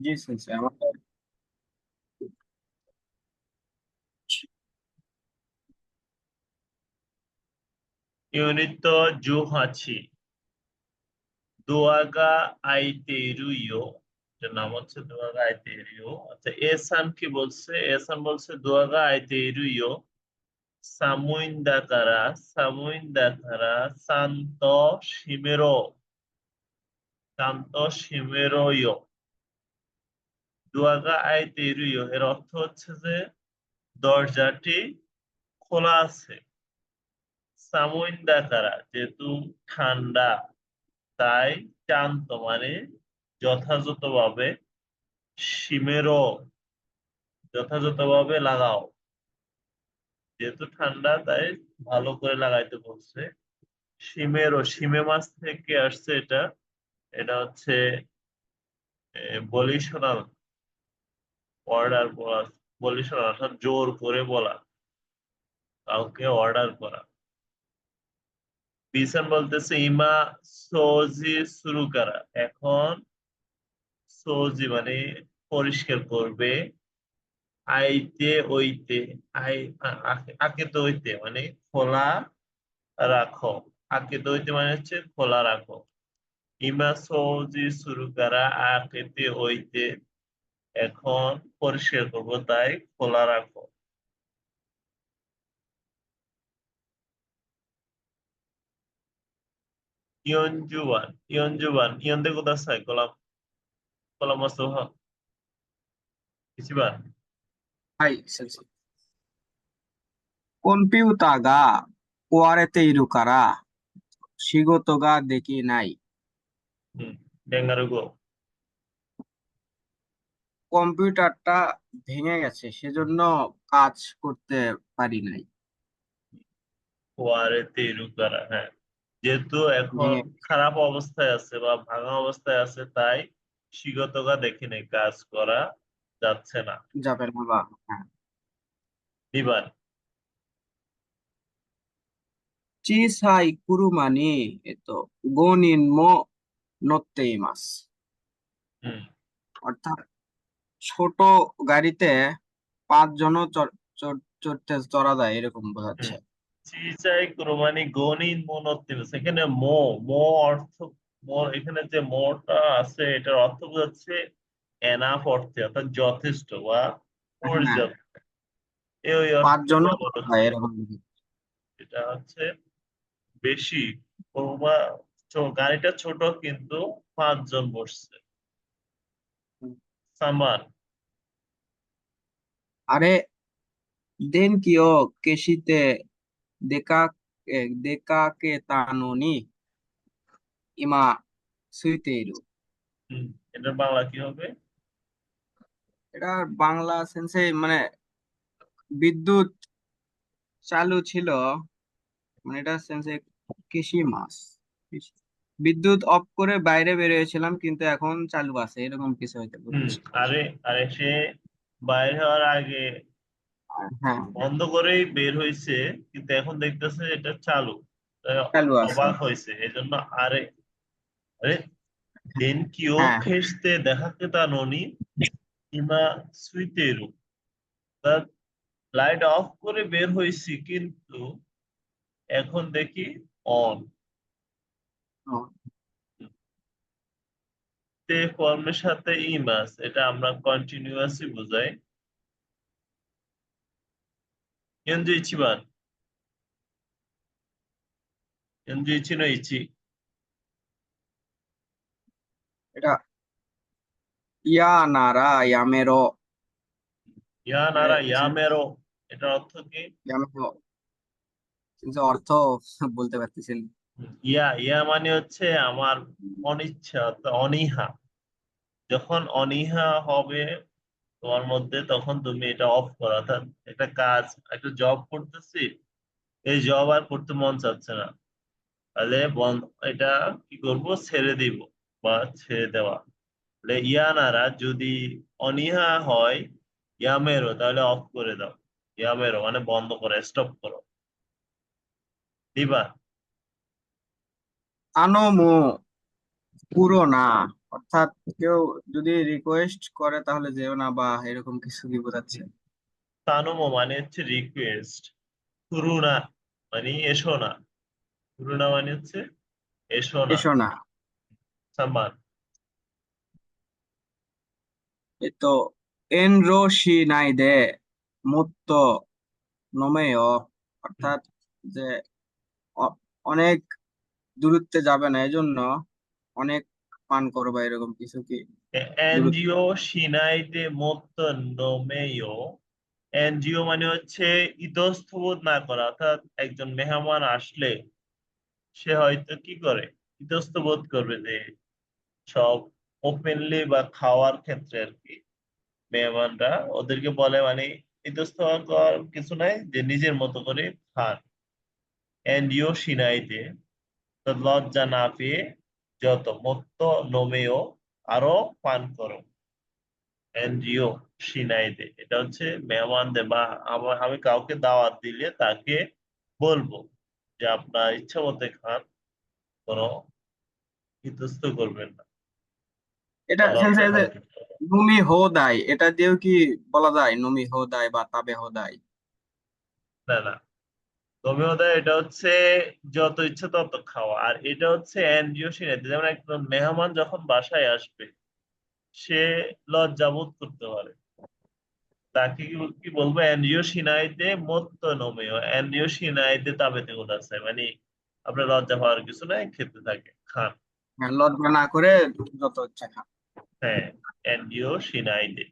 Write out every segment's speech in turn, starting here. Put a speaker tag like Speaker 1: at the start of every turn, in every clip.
Speaker 1: জি শুনছি আমার।
Speaker 2: Unito Juhachi দুয়াগা আইতেরুইও, এটার নাম হচ্ছে দুয়াগা আইতেরুইও। আচ্ছা, এসান কি বলছে? এসান বলছে দুয়াগা আইতেরুইও সামুইন্দাকারা সামুইন্দাকারা শান্ত শিমেরো শান্ত শিমেরোয়। দুয়াগা আইতেরুইও এর অর্থ হচ্ছে যে দরজাটি খোলা আছে। সামুইন্দাকারা যেহেতু ঠান্ডা, তাই চান্ত মানে যথাযথভাবে, শিমেরও যথাযথভাবে লাগাও। যেহেতু ঠান্ডা তাই ভালো করে লাগাইতে বলছে। শিমেরও শিমে মাছ থেকে আসছে এটা। এটা হচ্ছে বলিশনাল অর্ডার বলা, বলিশনাল অর্থাৎ জোর করে বলা, কাউকে অর্ডার করা। বিসান বলতেছে ইমা সোজি শুরু করা, এখন সোজি মানে পরিষ্কার করবে। আইতে ওইতে, আই আকে তো ওইতে মানে খোলা রাখো। আকে তো ওইতে মানে হচ্ছে খোলা রাখো। ইমা সৌজি শুরু করা আকেতে ওইতে, এখন পরিষ্কার করবো তাই খোলা রাখো। ইয়ঞ্জুবান ইয়ঞ্জুবান ইয়ন্দে কোথা সাই কলাম কলাম মাসোহা ইচিবান।
Speaker 1: はい、先生。コンピューターが壊れているから仕事ができない。
Speaker 2: হুম, বেঙ্গারুগো।
Speaker 1: কম্পিউটারটা ভেঙে গেছে সেজন্য কাজ করতে পারি নাই।
Speaker 2: ওয়ারে তেরু করা, হ্যাঁ। যেহেতু এখন
Speaker 1: ভেঙে
Speaker 2: খারাপ অবস্থায় আছে বা ভাঙা অবস্থায় আছে, তাই শিগতগা দেখি নাই, কাজ করা যাচ্ছে না।
Speaker 1: যাবে না বা হ্যাঁ।
Speaker 2: নিবান।
Speaker 1: 小さい車に、5人も乗っています。
Speaker 2: হুম
Speaker 1: অর্থাৎ ছোট গাড়িতে 5 জনও চড়া যায় এরকম
Speaker 2: হুম।
Speaker 1: বোঝাচ্ছে।
Speaker 2: চিচাই কুরবানি গণিত মনোত্তিব, এখানে মো মো অর্থ, মো এখানে যে মোটা আছে এটার অর্থ বোঝাচ্ছে এনাফ অর্থে, অর্থাৎ যথেষ্ট বা
Speaker 1: হ্যাঁ,
Speaker 2: পর্যাপ্ত। এই অর্থে
Speaker 1: 5 জনও
Speaker 2: ব্যবহার
Speaker 1: চড়া
Speaker 2: হচ্ছে।
Speaker 1: যায় এরকম।
Speaker 2: এটা হচ্ছে বেশি, বা গাড়িটা ছোট কিন্তু 5 জন বসছে। সামান।
Speaker 1: あれ、電気を消して出かけたのに、今、空いている。
Speaker 2: হুম, এটার বাংলা কি হবে?
Speaker 1: এটা বাংলা সেন্সে মানে বিদ্যুৎ চালু ছিল, মানে এটা সেন্সে কৃষি মাস। কৃষি- বিদ্যুৎ অফ করে বাইরে বেরিয়েছিলাম কিন্তু এখন চালু আছে এরকম কিছু হইতে
Speaker 2: হুম,
Speaker 1: বলছে।
Speaker 2: আরে আরে সে বাইরে হওয়ার আগে
Speaker 1: হ্যাঁ,
Speaker 2: বন্ধ করেই বের হয়েছে, কিন্তু এখন দেখতেছে এটা চালু। তাই
Speaker 1: চালু আছে।
Speaker 2: অবাক হয়েছে, এই জন্য আরে আরে দেন কিও
Speaker 1: হ্যাঁ,
Speaker 2: খেসতে দেখাকে তা ননি ইমা সুইতেরু, তার লাইট অফ করে বের হয়েছি কিন্তু এখন দেখি অন।
Speaker 1: হ্যাঁ।
Speaker 2: তে ফর্মের সাথে ইমাস, এটা আমরা কন্টিনিউয়াসই বোঝাই। এনজু ইচিবান এনজু ইচি না ইচি।
Speaker 1: এটা ইয়া নারা ইয়ামেরো।
Speaker 2: ইয়া
Speaker 1: এ,
Speaker 2: নারা ইয়া মেরো, এটার অর্থ কি?
Speaker 1: ইয়ামেরো কিন্তু অর্থ বলতে পারতেছেন।
Speaker 2: ইয়া ইয়া মানে হচ্ছে আমার অনিচ্ছা, অর্থাৎ অনীহা। যখন অনীহা হবে তোমার মধ্যে, তখন তুমি এটা অফ করো। অর্থাৎ একটা কাজ, একটা জব করতেছি, এই জব আর করতে মন চাচ্ছে না, তাহলে বন্ধ, এটা কি করব, ছেড়ে দিব বা ছেড়ে দেওয়া। তাহলে ইয়ানারা যদি অনীহা হয়, ইয়ামেরো তাহলে অফ করে দাও। ইয়ামেরো মানে বন্ধ করো, স্টপ করো। দিবা।
Speaker 1: もうプロな。অর্থাৎ কেউ যদি রিকোয়েস্ট করে তাহলে যেও না, বা এরকম কিছু কি বোঝাচ্ছে?
Speaker 2: তানুমো মানে হচ্ছে রিকোয়েস্ট। কুরুনা মানে এসো না। কুরুনা মানে হচ্ছে এসো না।
Speaker 1: এসো না।
Speaker 2: সাম্মান।
Speaker 1: এই তো, এন রো শি নাই দে মুত্ত নোমেও, অর্থাৎ যে অ- অনেক দূরত্বে যাবে না, এজন্য অনেক পান করবা, এরকম কিছু কি? দূরত্ব।
Speaker 2: এনজিও সিনাইতে মত্ত নোমেয়। এনজিও মানে হচ্ছে ইতস্তত না করা, অর্থাৎ একজন মেহমান আসলে সে হয়তো কি করে, ইতস্ত বোধ করবে যে সব ওপেনলি বা খাওয়ার ক্ষেত্রে আর কি মেহমানরা ওদেরকে বলে মানে ইতস্ত হওয়ার কিছু নাই, যে নিজের মতো করে খান। এনজিও সিনাইতে, তো লজ্জা না পেয়ে যত মত্ত নোমেয় আরো পান করো। এনজিও সিনাইতে এটা হচ্ছে মেহমানদের বা আমি কাউকে দাওয়াত দিলে তাকে বলবো যে আপনার ইচ্ছা মতো খান, কোনো ইতস্ত করবেন না
Speaker 1: এটা
Speaker 2: বা লজ্জা
Speaker 1: সেন্সে যে
Speaker 2: পাবেন না।
Speaker 1: নুমি হো দাই, এটা দিয়েও কি বলা যায় নুমি হো দাই বা তাবে হো দাই?
Speaker 2: না না, হোমিওদয় এটা হচ্ছে যত ইচ্ছা তত খাওয়া, আর এটা হচ্ছে এনজিও সিনাইতে, যেমন একজন মেহমান যখন বাসায় আসবে সে লজ্জা বোধ করতে পারে, তাকে কি বলবো, এনজিও সিনাইতে মত্ত নমেও, এনজিও সিনাইতে তাবেতে আছে মানে আপনার লজ্জা পাওয়ার কিছু নাই, খেতে থাকে খান।
Speaker 1: হ্যাঁ, লজ্জা না করে যত ইচ্ছা খা।
Speaker 2: হ্যাঁ, এনজিও সিনাইতে।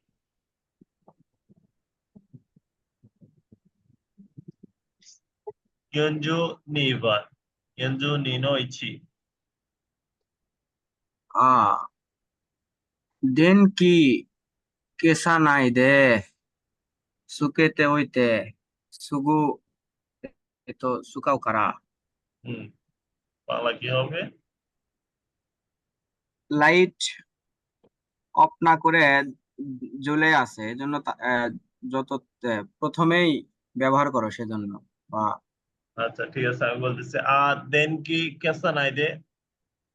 Speaker 2: ইয়ঞ্জু নিবার, ইয়ঞ্জু নিনো ইচি।
Speaker 1: আ দেন কি কেসা নাই দে সুকেতে ওইতে সুগু, এ তো সুকাও কারা।
Speaker 2: হুম, বাংলা কি হবে?
Speaker 1: লাইট অফ না করে জ্বলে আছে, এজন্য যত প্রথমেই ব্যবহার করো সেজন্য, বা
Speaker 2: আচ্ছা ঠিক আছে, আমি বলতেছি আর দেন কি কেসা নাই দে।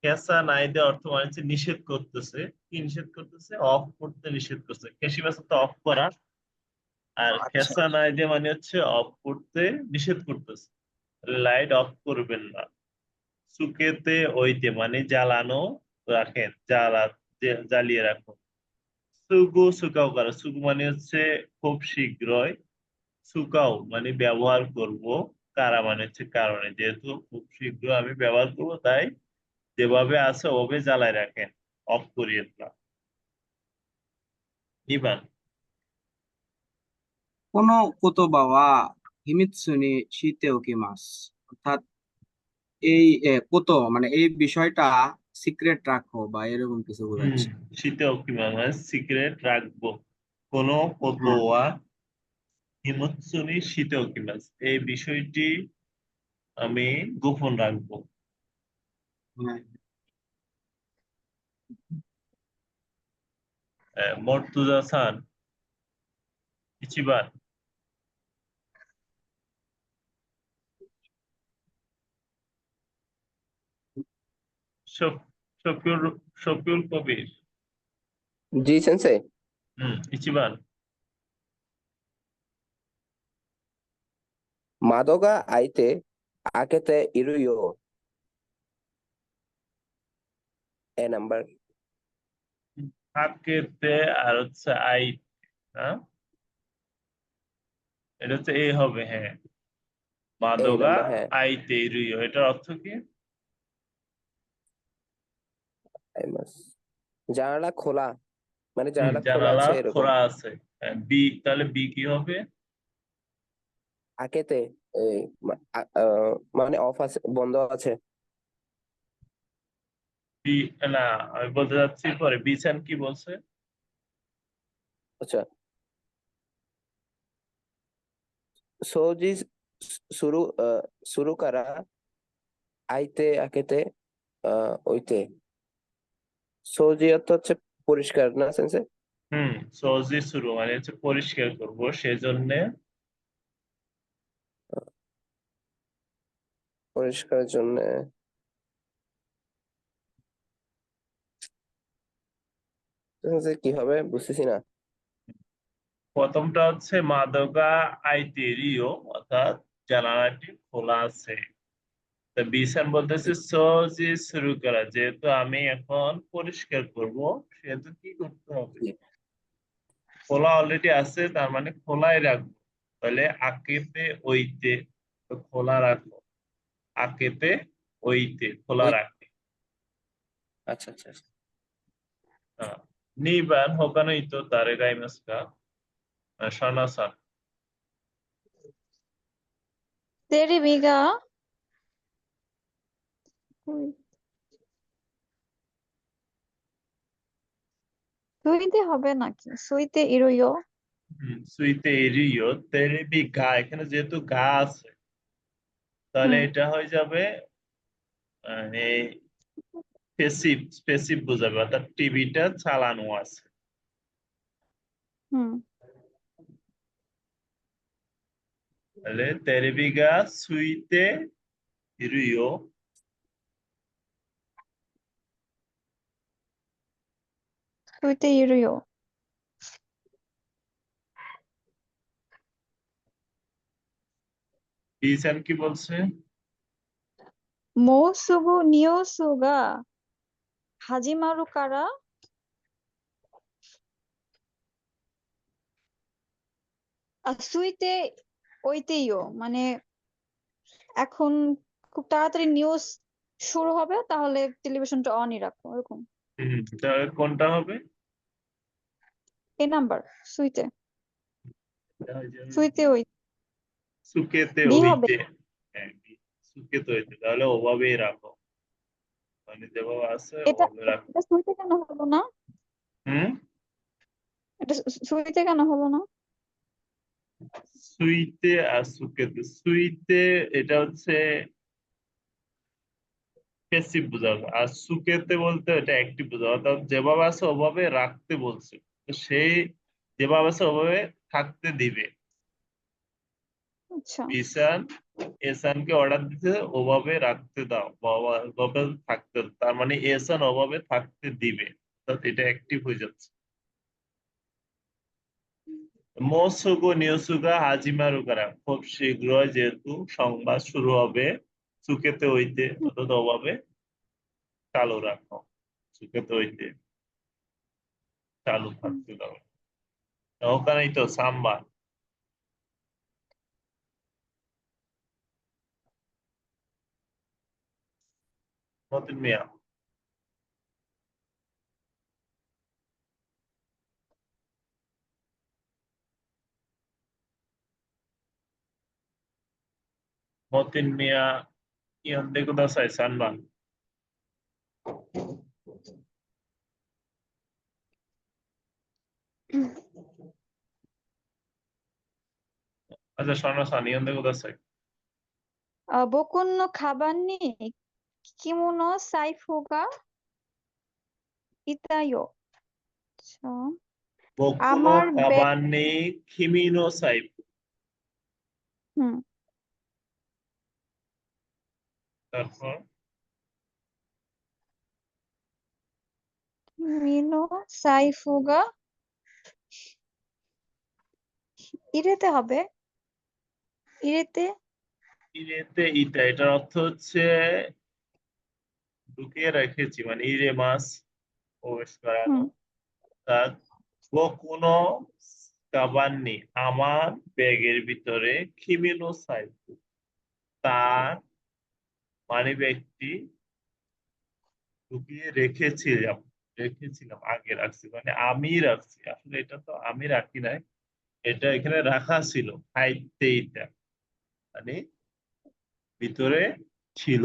Speaker 2: কেসা নাই দে অর্থ মানে হচ্ছে নিষেধ করতেছে। কি নিষেধ করতেছে? অফ করতে নিষেধ করছে। কেশি বাস তো অফ করা, আর
Speaker 1: আচ্ছা।
Speaker 2: কেসা নাই দে মানে হচ্ছে অফ করতে নিষেধ করতেছে, লাইট অফ করবেন না। সুকেতে ওইতে মানে জ্বালানো রাখেন, জ্বালিয়ে রাখুন। সুগু সুকাও করা, সুগু মানে হচ্ছে খুব শীঘ্রই, সুকাও মানে ব্যবহার করব, কারা মানে হচ্ছে কারণে, যেহেতু খুব শীঘ্র আমি ব্যবহার করব তাই যেভাবে আছে ওভাবে জ্বালায় রাখেন, অফ করিয়েন না। নিবান।
Speaker 1: কোনো কোতোবা ওয়া হিমিৎসু নি শিতে ওকিমাস, অর্থাৎ এই কোতো মানে এই বিষয়টা সিক্রেট রাখো, বা এরকম কিছু
Speaker 2: হুম,
Speaker 1: বোঝাচ্ছে।
Speaker 2: শীতেও কি মানে সিক্রেট রাখবো। কোনো
Speaker 1: হ্যাঁ।
Speaker 2: কোতোয়া হিমৎসুনি শীতেও কি মাছ, এই বিষয়টি আমি গোপন রাখবো।
Speaker 1: হ্যাঁ।
Speaker 2: মর্তুজা সান ইচিবান। শফ- শফিউল শফিউল কবির।
Speaker 3: जी सेंसे।
Speaker 2: হুম, ইচিবান।
Speaker 3: মাদোগা আইতে আকেতে ইরুইও এ নাম্বার।
Speaker 2: থাকেতে আর হচ্ছে আই, হ্যাঁ এটা হচ্ছে এ হবে, হ্যাঁ।
Speaker 3: এই
Speaker 2: মাদোগা
Speaker 3: নাম্বার হ্যাঁ।
Speaker 2: আইতে রুইও, এটার অর্থ কি?
Speaker 3: আইমাস জানালা খোলা, মানে
Speaker 2: হুম,
Speaker 3: জানালা খোলা
Speaker 2: জানালা
Speaker 3: আছে এরকম।
Speaker 2: খোলা আছে। বি, তাহলে বি কি হবে?
Speaker 3: আকেতে এই মানে অফ আছে, বন্ধ আছে।
Speaker 2: বি, না আমি বলতে যাচ্ছি পরে, বিছান কি বলছে?
Speaker 3: আচ্ছা, সৌজি শুরু শুরু করা আইতে আকেতে ওইতে। সৌজি অর্থ হচ্ছে পরিষ্কার না সেন্সে।
Speaker 2: হুম, সহজে শুরু মানে হচ্ছে পরিষ্কার করব সেজন্য।
Speaker 3: পরিষ্কারের জন্য সেন্সে কি হবে বুঝতেছি না।
Speaker 2: প্রথমটা হচ্ছে মাদকা আইতেরিও, অর্থাৎ জানালাটি খোলা আছে। তো বিশান বলতেছে সহজে শুরু করা, যেহেতু আমি এখন পরিষ্কার করব সেহেতু কি করতে হবে,
Speaker 3: জি।
Speaker 2: খোলা অলরেডি আছে, তার মানে খোলাই রাখবো। তাহলে আকেতে ওইতে, তো খোলা রাখো, আকেতে ওইতে খোলা
Speaker 3: ওই
Speaker 2: রাখে।
Speaker 3: আচ্ছা আচ্ছা আচ্ছা।
Speaker 2: নিবান হোকানো ইতো তারে গাইমাস কা, শানাসান।
Speaker 4: তেরিবিগা সুইতে হবে নাকি? সুইতে ইরোইও।
Speaker 2: সুইতে এরিও তেরেবি গা, এখানে যেহেতু গা আছে তাহলে
Speaker 4: হুম
Speaker 2: এটা হয়ে যাবে এই প্যাসিভ, প্যাসিভ বোঝাবে, অর্থাৎ টিভিটা চালানো আছে।
Speaker 4: হুম
Speaker 2: তাহলে তেরেবি গা সুইতে ইরিও,
Speaker 4: সুইতে ইরোইও।
Speaker 2: বিসান কি বলছে?
Speaker 4: মৌসুগু নিয়োসুগা হাজিমারু কারা সুইতে ওইতেইও, মানে এখন খুব তাড়াতাড়ি নিউজ শুরু হবে, তাহলে টেলিভিশনটা অনই রাখো, এরকম।
Speaker 2: তাহলে কোনটা হবে?
Speaker 4: এ নাম্বার, সুইতে।
Speaker 2: এটা হয়ে যাবে
Speaker 4: সুইতে
Speaker 2: বি।
Speaker 4: ওই
Speaker 2: সুকেতে
Speaker 4: বি হবে।
Speaker 2: ওইতে, হ্যাঁ বি। সুকেতে ওইতে, তাহলে ওভাবেই রাখো, মানে যেভাবে আছে
Speaker 4: এটা
Speaker 2: ওভাবে রাখো।
Speaker 4: এটা সুইতে কেন হলো না?
Speaker 2: হুম।
Speaker 4: এটা সুইতে কেন হলো না?
Speaker 2: সুইতে আর সুকেতে, সুইতে এটা হচ্ছে প্যাসিভ বোঝাবে, আর সুকেতে বলতে এটা অ্যাক্টিভ বোঝাবে, অর্থাৎ যেভাবে আছে ওভাবে রাখতে বলছে, তো সেই যেভাবে আছে ওভাবে থাকতে দিবে।
Speaker 4: আচ্ছা।
Speaker 2: বিশান এসানকে অর্ডার দিতে ওভাবে রাখতে দাও বা ওভাবে থাকতে দাও। তার মানে এসান ওভাবে থাকতে দিবে, অর্থাৎ এটা অ্যাক্টিভ হয়ে যাচ্ছে। মোসুগো নিয়োসুগা হাজিমারু কারা, খুব শীঘ্রই যেহেতু সংবাদ শুরু হবে, সুকেতে হইতে অর্থাৎ ওভাবে চালু রাখো, সুকেতে হইতে চালু থাকতে দাও। ওখানেই তো সাম্বা। মতিন মিয়া, মতিন মিয়া ইয়ন্দে কুদাসাই সানবান। আচ্ছা শোনো সান, ইয়ন্দে কুদাসাই।
Speaker 4: বকুন খাবানি কিমোনো সাইফুগা ইতাইও। আচ্ছা,
Speaker 2: বকুনো
Speaker 4: আমার ব্যাগ।
Speaker 2: কাবানি খিমিনো সাইফ।
Speaker 4: হুম
Speaker 2: তারপর
Speaker 4: মিনো সাইফুগা ইরেতে হবে। ইরেতে।
Speaker 2: ইরেতে ইটা, এটার অর্থ হচ্ছে ঢুকিয়ে রেখেছি, মানে ইরে মাছ প্রবেশ করানো।
Speaker 4: হুম
Speaker 2: তার বকুনো কাবানি আমার ব্যাগের ভিতরে খিমিনো সাইফ, তার মানে ব্যক্তি ঢুকিয়ে রেখেছিলাম, রেখেছিলাম আগে রাখছি, মানে আমি রাখছি, আসলে এটা তো আমি রাখি নাই, এটা এখানে রাখা ছিল, হাইতে এটা মানে ভিতরে ছিল,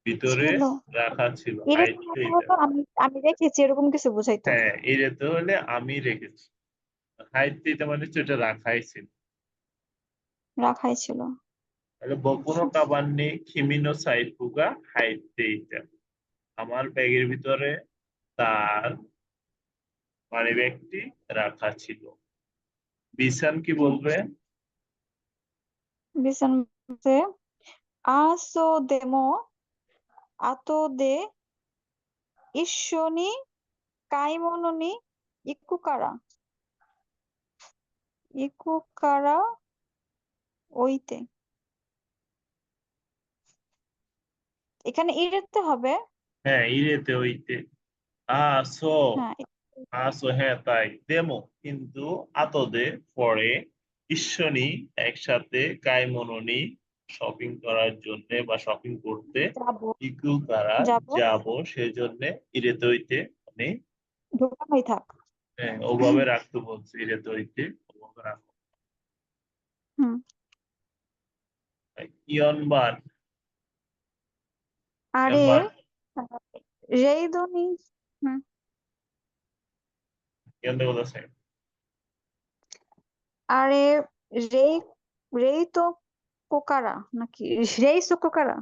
Speaker 2: ভিতরে
Speaker 4: ছিল।
Speaker 2: রাখা ছিল,
Speaker 4: ইরেতে
Speaker 2: হাইতে
Speaker 4: মানে
Speaker 2: এটা।
Speaker 4: হলো আমি আমি রেখেছি, এরকম কিছু বুঝাইতো।
Speaker 2: হ্যাঁ এটাতে হলে আমি রেখেছি, হাইতে এটা মানে হচ্ছে এটা রাখাই ছিল।
Speaker 4: রাখাই ছিল।
Speaker 2: তাহলে বকুনো কাবান্নি খিমিনো সাইফুগা হাইতে এটা, আমার ব্যাগের ভিতরে তার মানে ব্যক্তি রাখা ছিল। বিশান কি বলবে?
Speaker 4: বিসন বলতে আসো দেমো আতো দে ইশোনি কাইমোনোনি ইকুকারা ইকুকারা ওইতে, এখানে ইরেতে হবে।
Speaker 2: হ্যাঁ, ইরেতে ওইতে। আসো,
Speaker 4: হ্যাঁ
Speaker 2: আসো, হ্যাঁ তাই। দেমো কিন্তু আতদে পরে ঈশ্বনী একসাথে কাইমনোনি শপিং করার জন্য বা শপিং করতে
Speaker 4: যাবো
Speaker 2: ইকু কারা
Speaker 4: যাবো
Speaker 2: যাব সেজন্য ইরেতে হইতে মানে
Speaker 4: ঢোকানোই থাক।
Speaker 2: হ্যাঁ, ওভাবে রাখতে বলছে, ইরেতে হইতে ওভাবে রাখো।
Speaker 4: হুম।
Speaker 2: ইয়নবার,
Speaker 4: আরে
Speaker 2: ইয়নবার
Speaker 4: রেইদনি, হুম,
Speaker 2: ইয়নতে বলতেছে
Speaker 4: আরে রেই রেই তো কোকারা নাকি রেই কোকারা,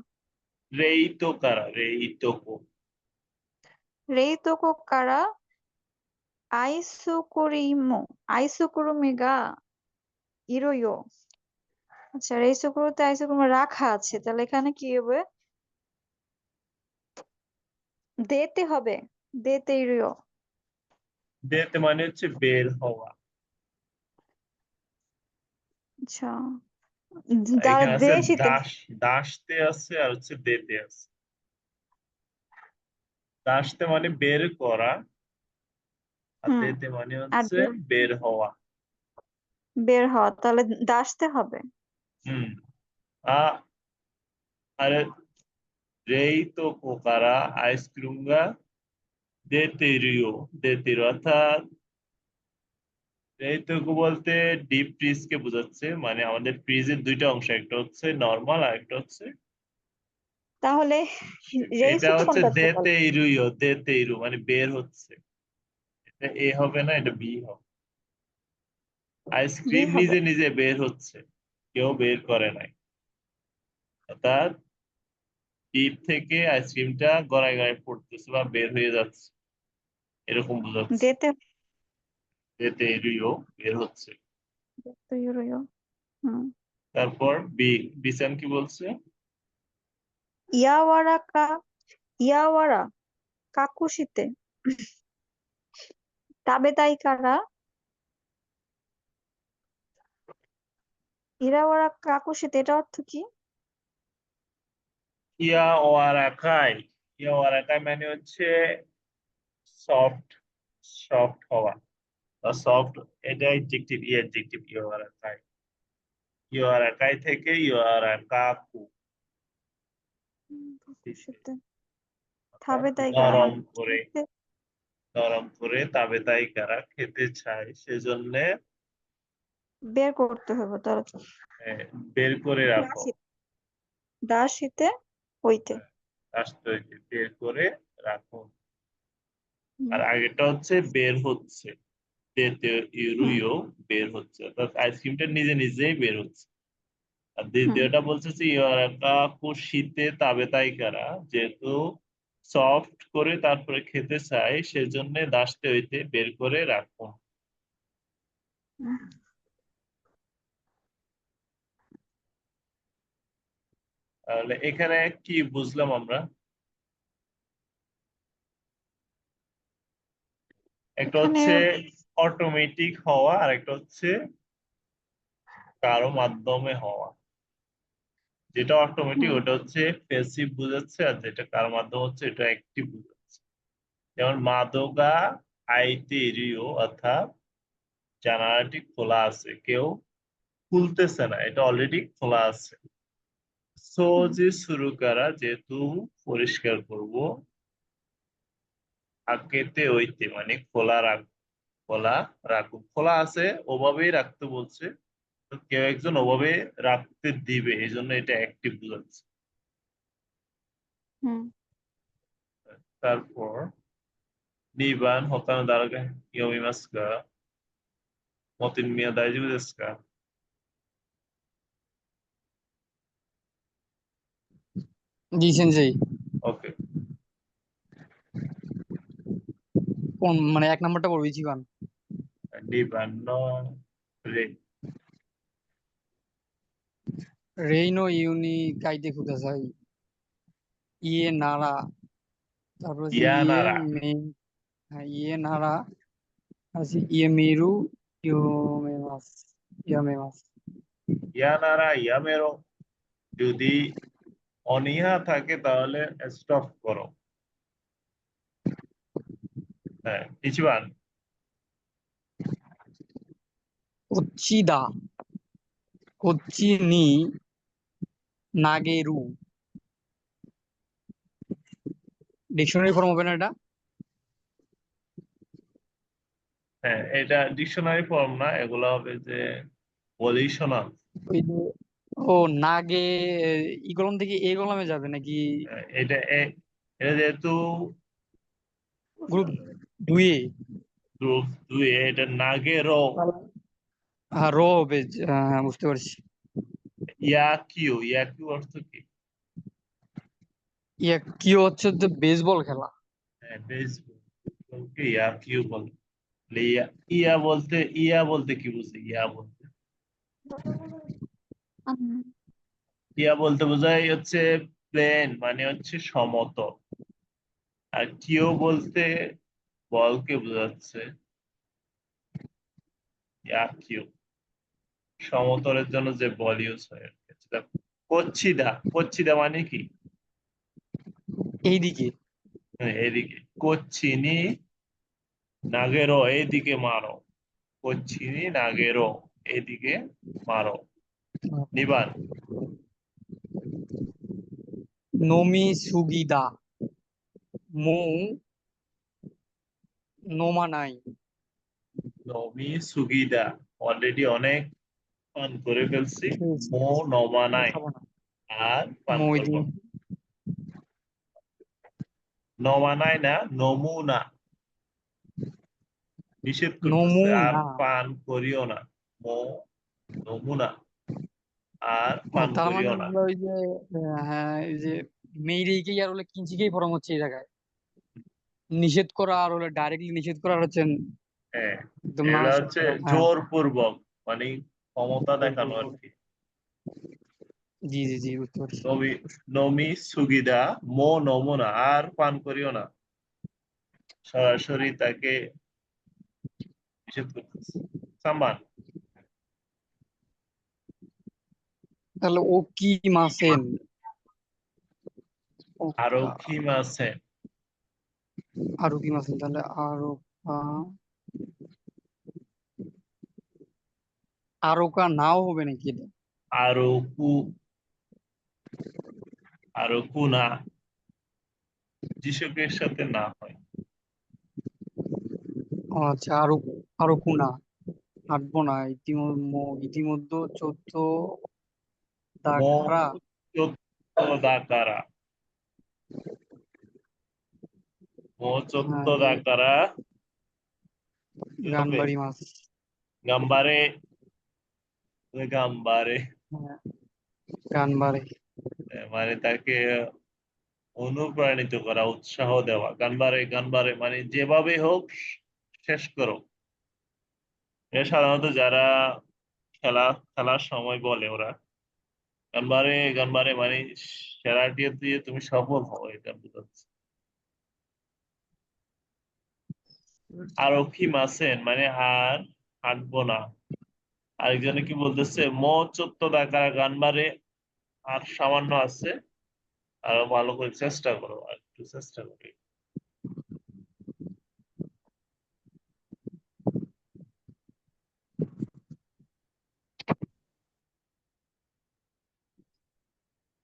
Speaker 2: রেইতো কারা, রেইতোকো।
Speaker 4: রেই তো কোকারা আইসুকুরিমো আইসুকুরুমি গা ইরোয়ো। আচ্ছা রেইসুকুরুতে আইসুকুরুমি রাখা আছে, তাহলে এখানে কি হবে? দেতে হবে, দেতে ইরোয়ো।
Speaker 2: দেতে মানে হচ্ছে বের হওয়া।
Speaker 4: আচ্ছা
Speaker 2: এখানে আছে
Speaker 4: দেশিতে
Speaker 2: দাস, দাসতে আছে আর হচ্ছে দেতে আছে। দাসতে মানে বের করা, আর
Speaker 4: হুম,
Speaker 2: দেতে মানে
Speaker 4: আর
Speaker 2: হচ্ছে বের হওয়া।
Speaker 4: বের হওয়া, তাহলে দাসতে হবে।
Speaker 2: হুম। আ আরে রেই তো কোকারা আইসক্রিমগা দেতেরিও, দেতেরিও অর্থাৎ রেই তো বলতে ডিপ ফ্রিজ কে বোঝাচ্ছে, মানে আমাদের ফ্রিজের দুইটা অংশ, একটা হচ্ছে নরমাল আর একটা হচ্ছে
Speaker 4: তাহলে
Speaker 2: এটা
Speaker 4: রেইসুকে
Speaker 2: হচ্ছে
Speaker 4: কোনটা তে বলে?
Speaker 2: দেতেইরুইও, দেতেইরু মানে বের হচ্ছে। এটা এ হবে না, এটা বি হবে।
Speaker 4: বি
Speaker 2: আইসক্রিম
Speaker 4: হবে।
Speaker 2: নিজে নিজে বের হচ্ছে, কেউ বের করে নাই। অর্থাৎ ডিপ থেকে আইসক্রিমটা গড়ায় গড়ায় পড়তেছে বা বের হয়ে যাচ্ছে, এরকম বোঝাচ্ছে।
Speaker 4: দেতে
Speaker 2: দেতেইরুইও বের হচ্ছে।
Speaker 4: দেতে ইরোয়ো। হুম।
Speaker 2: তারপর বি, বিসান কি বলছে?
Speaker 4: ইয়াওয়ারা ইয়াওয়ারা কাকুশিতে তাবেতাইকারা ইরাওয়ারা কাকুশিতে, এটা অর্থ কি?
Speaker 2: ইয়াওয়ারাকাই, ইয়াওয়ারাকাই মানে হচ্ছে সফট, সফট হওয়া বা সফট, এটা অ্যাডজেক্টিভ, ই অ্যাডজেক্টিভ ইয়াওয়ারাকাই। ইয়াওয়ারাকাই থেকে ইয়াওয়ারাকাকু,
Speaker 4: কাকুশিতে
Speaker 2: অর্থাৎ
Speaker 4: তাবেতাইকারা
Speaker 2: নরম
Speaker 4: মানে
Speaker 2: করে, নরম করে তাবে তাই কারা খেতে চায় সেজন্য
Speaker 4: বের করতে হবে তার
Speaker 2: বের করে রাখো।
Speaker 4: দাসিতে দাসিতে হইতে।
Speaker 2: আসতে হইতে বের করে রাখো।
Speaker 4: হুম।
Speaker 2: আর আগেটা হচ্ছে বের হচ্ছে, দেতে
Speaker 4: হুম।
Speaker 2: ইউরুইও বের হচ্ছে, অর্থাৎ আইসক্রিমটা নিজে নিজেই বের হচ্ছে। আর
Speaker 4: হুম।
Speaker 2: দ্বিতীয়টা বলছে যে ইয়ারাকা শীতে তাবে তাই কারা, যেহেতু সফট করে তারপরে খেতে চায় সেজন্য দাসতে হইতে বের করে রাখো।
Speaker 4: হুম।
Speaker 2: তাহলে এখানে কি বুঝলাম আমরা? একটা
Speaker 4: এখানে
Speaker 2: হচ্ছে অটোমেটিক হওয়া আর একটা হচ্ছে কারো মাধ্যমে হওয়া। যেটা অটোমেটিক
Speaker 4: হুম।
Speaker 2: ওটা হচ্ছে প্যাসিভ বোঝাচ্ছে, আর যেটা কারো মাধ্যমে হচ্ছে এটা অ্যাক্টিভ বোঝাচ্ছে। যেমন মাদোগা আইতে রিও, অর্থাৎ জানালাটি খোলা আছে, কেউ খুলতেছে না, এটা অলরেডি খোলা আছে। সো
Speaker 4: হুম।
Speaker 2: যে শুরু করা, যেহেতু পরিষ্কার করব, আকেতে ওইতে মানে খোলা রাখ, খোলা রাখুন, খোলা আছে ওভাবেই রাখতে বলছে, তো কেউ একজন ওভাবে রাখতে দিবে, এই জন্য এটা অ্যাক্টিভ বোঝাচ্ছে।
Speaker 4: হুম।
Speaker 2: তারপর নিবান হতানো দারোগা ইয়মিমাস্কা মতিন মিয়া দাইজু দেস্কা।
Speaker 1: জি সেনসেই।
Speaker 2: ওকে।
Speaker 1: কোন মানে এক নাম্বারটা পড়বি জীবন?
Speaker 2: নিবান নো রে,
Speaker 1: রেইনো ইউনি কাইতে কুদাসাই ইয়ে নারা, তারপর হচ্ছে ইয়ে
Speaker 2: ইয়ানারা,
Speaker 1: মেই
Speaker 5: হ্যাঁ, ইয়ে নারা আছে ইয়ে মেরু ইয়োমেমাস ইয়ামেমাস।
Speaker 2: ইয়ানারা ইয়ামেরো, যদি অনীহা থাকে তাহলে স্টপ করো। হ্যাঁ, ইচিবান।
Speaker 5: কোচ্চিদা কোচ্চি নি নাগেরু। ডিকশনারি ফর্ম হবে না এটা?
Speaker 2: হ্যাঁ, এটা ডিকশনারি ফর্ম না, এগুলো হবে যে পজিশনাল।
Speaker 5: ওই যে ও নাগে ই কলম থেকে এ কলমে যাবে নাকি?
Speaker 2: এটা এটা যেহেতু
Speaker 5: গ্রুপ দুয়ে।
Speaker 2: গ্রুপ 2, এটা নাগেরো।
Speaker 5: হ্যাঁ রো হবে, হ্যাঁ বুঝতে পারছি।
Speaker 2: ইয়াকিউ অর্থ কি?
Speaker 5: ইয়া কি হচ্ছে যে বেসবল খেলা।
Speaker 2: হ্যাঁ, বেসবলকে ইয়াকিউ বলে। তাহলে ইয়া বলতে কি বুঝি? ইয়া বলতে বোঝায় হচ্ছে প্লেন, মানে হচ্ছে সমতল। আর কিউ বলতে বলকে বোঝাচ্ছে। ইয়াকিউ সমতলের জন্য যে বল ইউজ হয় আর কি। সেটা কোচ্ছিদা মানে কি?
Speaker 5: এইদিকে।
Speaker 2: হ্যাঁ, এদিকে। কোচ্চিনি নাগেরো, এইদিকে মারো। কোচ্চিনি নাগেরো, এইদিকে মারো। নিবান।
Speaker 5: নোমি সুগিদা মৌ নোমানাই।
Speaker 2: নমি সুগিদা, অলরেডি অনেক পান করে ফেলছি। মো নমা নাই,
Speaker 5: খাবো না।
Speaker 2: আর পান
Speaker 5: মই
Speaker 2: করবো
Speaker 5: দিয়ে
Speaker 2: না। নমানায় না, নমুনা নিষেধ করতেছে, আর
Speaker 5: নমুনা।
Speaker 2: পান করিও না। মো নমুনা, আর
Speaker 5: ও
Speaker 2: পান
Speaker 5: তার মানে
Speaker 2: করিও না।
Speaker 5: হলো ওই যে হ্যাঁ ওই যে মেইরেইকে আর হলে কিঞ্চিকেই ফরম হচ্ছে এই জায়গায়। নিষেধ করা আর হলে ডাইরেক্টলি নিষেধ করা আর হচ্ছে
Speaker 2: হ্যাঁ,
Speaker 5: একদম না
Speaker 2: এগুলা
Speaker 5: নিষেধ
Speaker 2: হচ্ছে
Speaker 5: করা। হ্যাঁ
Speaker 2: জোরপূর্বক, মানে ক্ষমতা দেখানো আর কি।
Speaker 5: জি জি জি বুঝতে পারছি।
Speaker 2: নমি নমি সুগিদা মো নমুনা, আর পান করিও না, সরাসরি তাকে নিষেধ করতেছে। সাম্বান।
Speaker 5: তাহলে ও কি মাসেন।
Speaker 2: আরো কি আছে?
Speaker 5: আরো কি মাসেন তাহলে আরো আরোকা নাও হবে নাকি এটা?
Speaker 2: আরো কু আরো কুনা যিশুকের সাথে না হয়।
Speaker 5: ও আচ্ছা আরো আরো কুনা হাঁটবো না ইতিমধ্যে 14
Speaker 2: মো
Speaker 5: দাকারা।
Speaker 2: চোদ্দদাকারা, মো
Speaker 5: হ্যাঁ যে
Speaker 2: চোদ্দদাকারা কি হবে?
Speaker 5: গানবাড়ি মাছ।
Speaker 2: গাম্বারে, গাম্বারে।
Speaker 5: হ্যাঁ, গানবাড়ি।
Speaker 2: মানে তাকে অনুপ্রাণিত করা, উৎসাহ দেওয়া। গানবারে গানবারে মানে যেভাবে হোক শেষ করো। এটা সাধারণত যারা খেলার সময় বলে ওরা, গানবারে গানবারে মানে সেরাটি দিয়ে তুমি সফল হও, এটা বোঝাচ্ছে। আরক্ষী মাসেন মানে আর হাঁটবো না। আরেকজনে কি বলতেছে? মো চোদ্দ দাকারা গানবারে, আর সামান্য আছে, আরো ভালো করে চেষ্টা করো, আর একটু চেষ্টা করি।